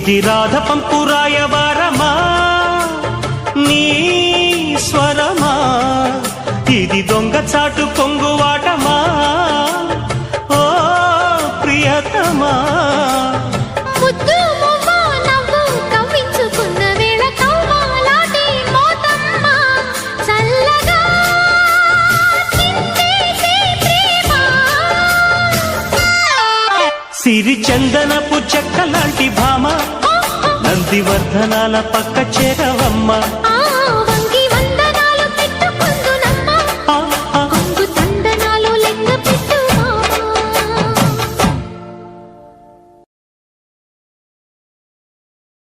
ఇది రాధ పంపు రాయబారమా నీ స్వరమా ఇది దొంగ చాటు కొంగువాటమా ఓ ప్రియతమా సిరి చందనపు చెక్క లాంటి భామ నందివర్ధనాల పక్క చేరవమ్మ